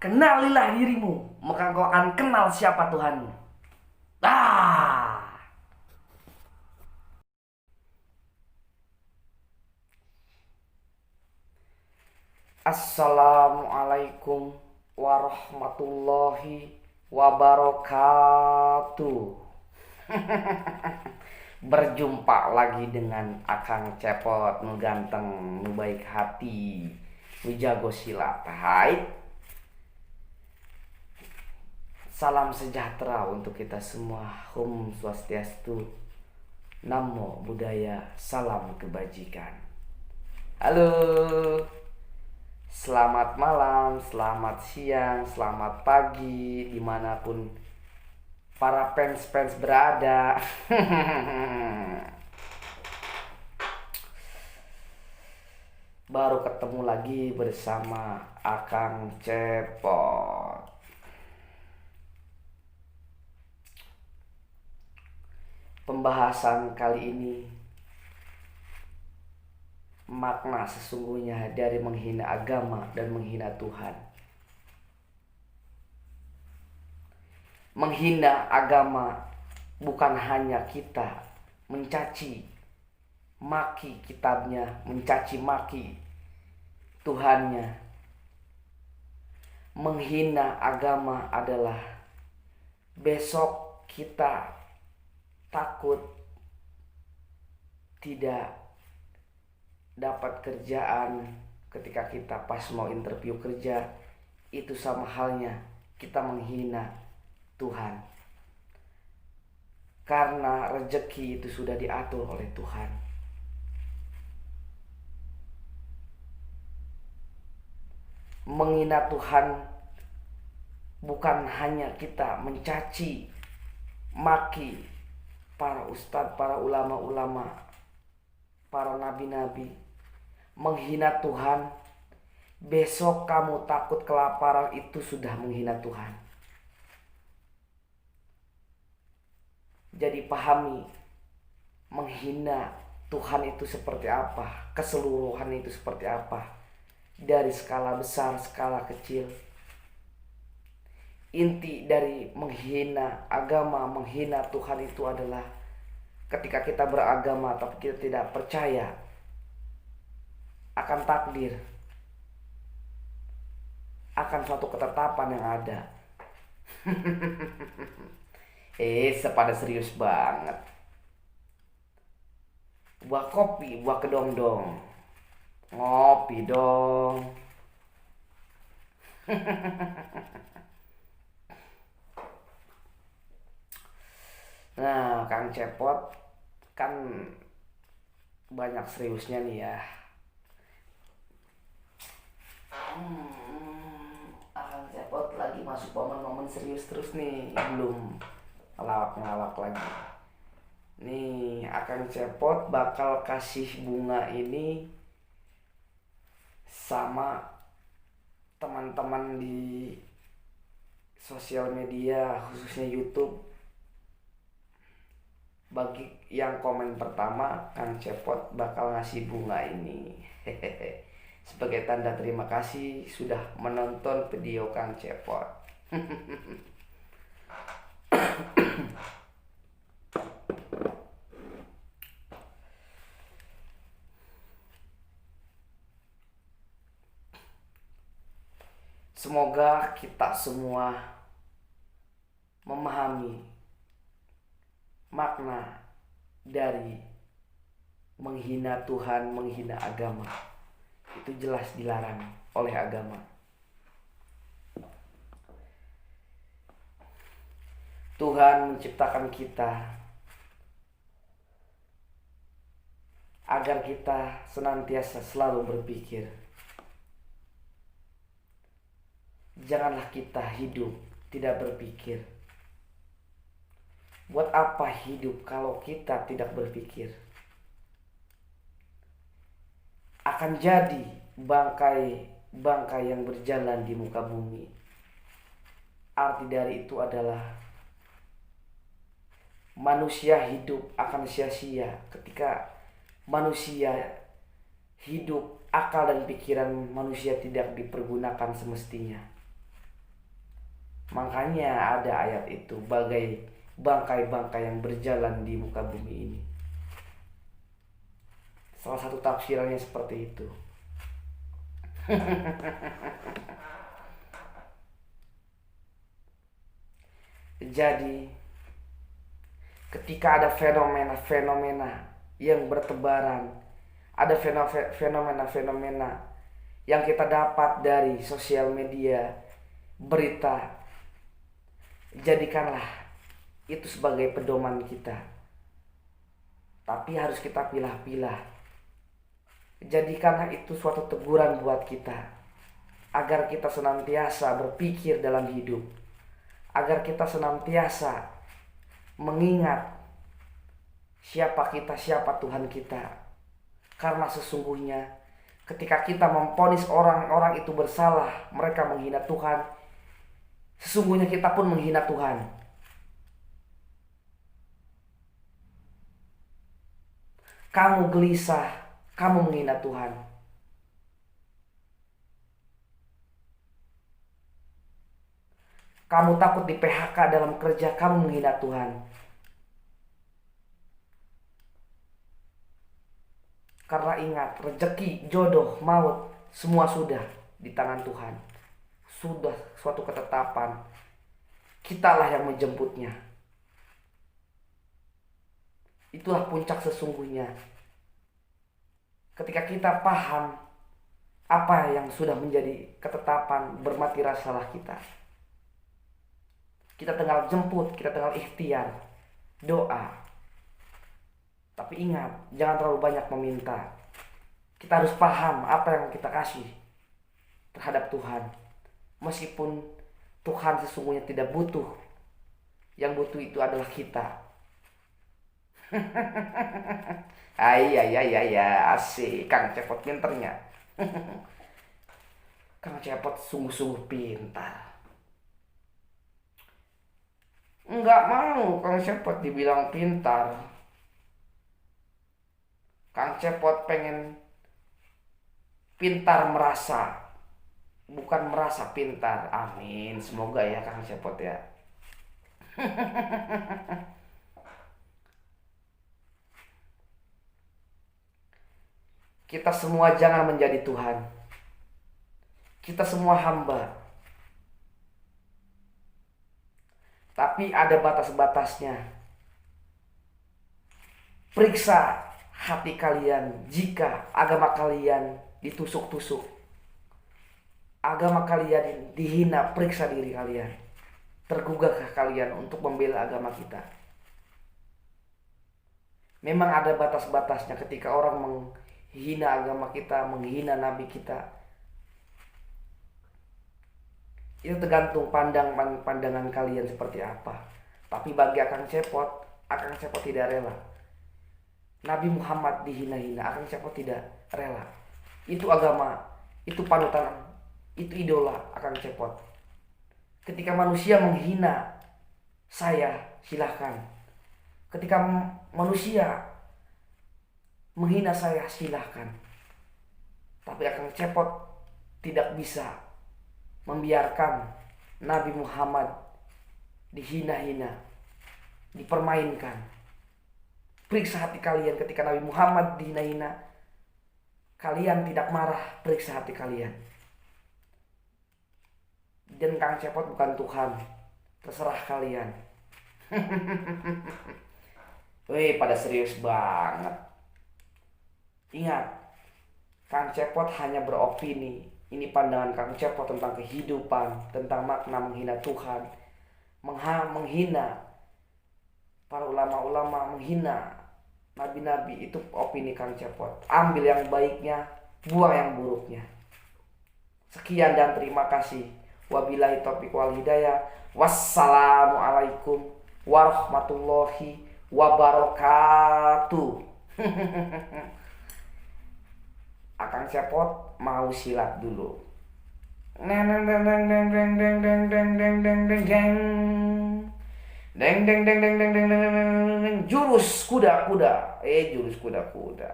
Kenalilah dirimu, maka kau akan kenal siapa Tuhanmu. Ah, Assalamualaikum warahmatullahi wabarakatuh. Berjumpa lagi dengan Akang Cepot, nu ganteng, nu baik hati, nu jago silat. Hai, salam sejahtera untuk kita semua. Hum Swastiastu, Namo Buddhaya, salam kebajikan. Halo, selamat malam, selamat siang, selamat pagi, dimanapun para fans-fans berada. Baru ketemu lagi bersama Akang Cepot. Pembahasan kali ini, makna sesungguhnya dari menghina agama dan menghina Tuhan. Menghina agama bukan hanya kita mencaci maki kitabnya, mencaci maki Tuhannya. Menghina agama adalah besok kita takut tidak dapat kerjaan ketika kita pas mau interview kerja. Itu sama halnya kita menghina Tuhan, karena rezeki itu sudah diatur oleh Tuhan. Menghina Tuhan bukan hanya kita mencaci maki para ustadz, para ulama-ulama, para nabi-nabi. Menghina Tuhan, besok kamu takut kelaparan, itu sudah menghina Tuhan. Jadi pahami menghina Tuhan itu seperti apa, keseluruhan itu seperti apa, dari skala besar, skala kecil. Inti dari menghina agama, menghina Tuhan itu adalah ketika kita beragama tapi kita tidak percaya akan takdir, akan suatu ketetapan yang ada. Sepada serius banget. Buah kopi, buah kedong-dong. Ngopi dong. Nah, Kang Cepot kan banyak seriusnya nih ya. Kang Cepot lagi masuk momen-momen serius terus nih, belum ngelawak-ngelawak lagi. Nih, Akang Cepot bakal kasih bunga ini sama teman-teman di sosial media, khususnya YouTube. Bagi yang komen pertama, Kang Cepot bakal ngasih bunga ini. Sebagai tanda terima kasih sudah menonton video Kang Cepot. Semoga kita semua memahami makna dari menghina Tuhan, menghina agama. Itu jelas dilarang oleh agama. Tuhan menciptakan kita agar kita senantiasa selalu berpikir, janganlah kita hidup tidak berpikir. Buat apa hidup kalau kita tidak berpikir? Akan jadi bangkai yang berjalan di muka bumi. Arti dari itu adalah manusia hidup akan sia-sia ketika manusia hidup, akal dan pikiran manusia tidak dipergunakan semestinya. Makanya ada ayat itu, bagai bangkai-bangkai yang berjalan di muka bumi ini. Salah satu tafsirannya seperti itu. Jadi ketika ada fenomena-fenomena yang bertebaran, ada fenomena-fenomena yang kita dapat dari sosial media, berita, jadikanlah itu sebagai pedoman kita. Tapi harus kita pilah-pilah. Jadikanlah itu suatu teguran buat kita, agar kita senantiasa berpikir dalam hidup, agar kita senantiasa mengingat siapa kita, siapa Tuhan kita. Karena sesungguhnya ketika kita memvonis orang-orang itu bersalah, mereka menghina Tuhan, sesungguhnya kita pun menghina Tuhan. Kamu gelisah, kamu menghina Tuhan. Kamu takut di PHK dalam kerja, kamu menghina Tuhan. Karena ingat, rezeki, jodoh, maut, semua sudah di tangan Tuhan. Sudah suatu ketetapan. Kitalah yang menjemputnya. Itulah puncak sesungguhnya. Ketika kita paham apa yang sudah menjadi ketetapan, bermati rasalah kita. Kita tinggal jemput, kita tinggal ikhtiar, doa. Tapi ingat, jangan terlalu banyak meminta. Kita harus paham apa yang kita kasih terhadap Tuhan. Meskipun Tuhan sesungguhnya tidak butuh. Yang butuh itu adalah kita. Ayah, asik. Kang Cepot pinternya. Kang Cepot sungguh-sungguh pintar. Enggak mau Kang Cepot dibilang pintar. Kang Cepot pengen pintar merasa, bukan merasa pintar. Amin. Semoga ya Kang Cepot ya. Kita semua jangan menjadi Tuhan. Kita semua hamba. Tapi ada batas-batasnya. Periksa hati kalian jika agama kalian ditusuk-tusuk. Agama kalian dihina, periksa diri kalian. Tergugahkah kalian untuk membela agama kita? Memang ada batas-batasnya ketika orang menghina agama kita, menghina nabi kita. Itu tergantung pandangan kalian seperti apa. Tapi bagi Akang Cepot tidak rela. Nabi Muhammad dihina-hina, Akang Cepot tidak rela. Itu agama, itu panutan, itu idola Akang Cepot. Ketika manusia menghina saya, silahkan. Ketika manusia menghina saya, silahkan. Tapi Akang Cepot tidak bisa membiarkan Nabi Muhammad dihina-hina, dipermainkan. Periksa hati kalian ketika Nabi Muhammad dihina-hina. Kalian tidak marah, periksa hati kalian. Dan Kang Cepot bukan Tuhan. Terserah kalian. Wih, pada serius banget. Ingat, Kang Cepot hanya beropini. Ini pandangan Kang Cepot tentang kehidupan, tentang makna menghina Tuhan, menghina para ulama-ulama, menghina nabi-nabi. Itu opini Kang Cepot. Ambil yang baiknya, buang yang buruknya. Sekian dan terima kasih. Wabillahi taufiq wal hidayah. Wassalamualaikum warahmatullahi wabarakatuh. Akang Cepot mau silat dulu. Jurus kuda-kuda. Jurus kuda-kuda.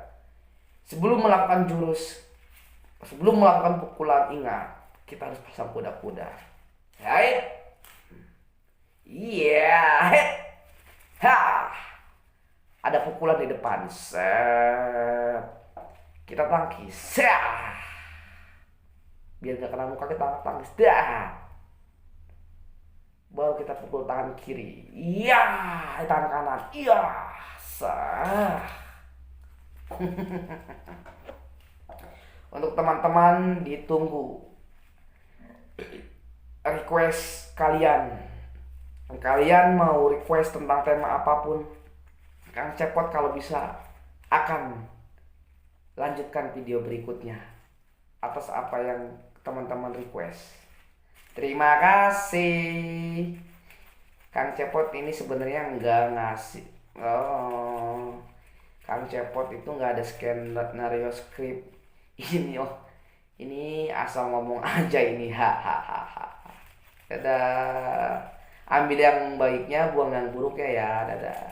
Sebelum melakukan pukulan, ingat, kita harus pasang kuda-kuda. Baik. Iya. Ha. Ada pukulan di depan. Set. Kita tangkis. Set. Biar gak kena muka kita tangkis. Dah. Baru kita pukul tangan kiri. Iya. Tangan kanan. Iya. Sah. Untuk teman-teman ditunggu request kalian. Kalian mau request tentang tema apapun, Kang Cepot kalau bisa akan lanjutkan video berikutnya atas apa yang teman-teman request. Terima kasih. Kang Cepot ini sebenarnya nggak ngasih. Oh, Kang Cepot itu nggak ada skenario skrip. Ini asal ngomong aja ini. Hahaha. Dadah. Ambil yang baiknya, buang yang buruknya ya. Dadah.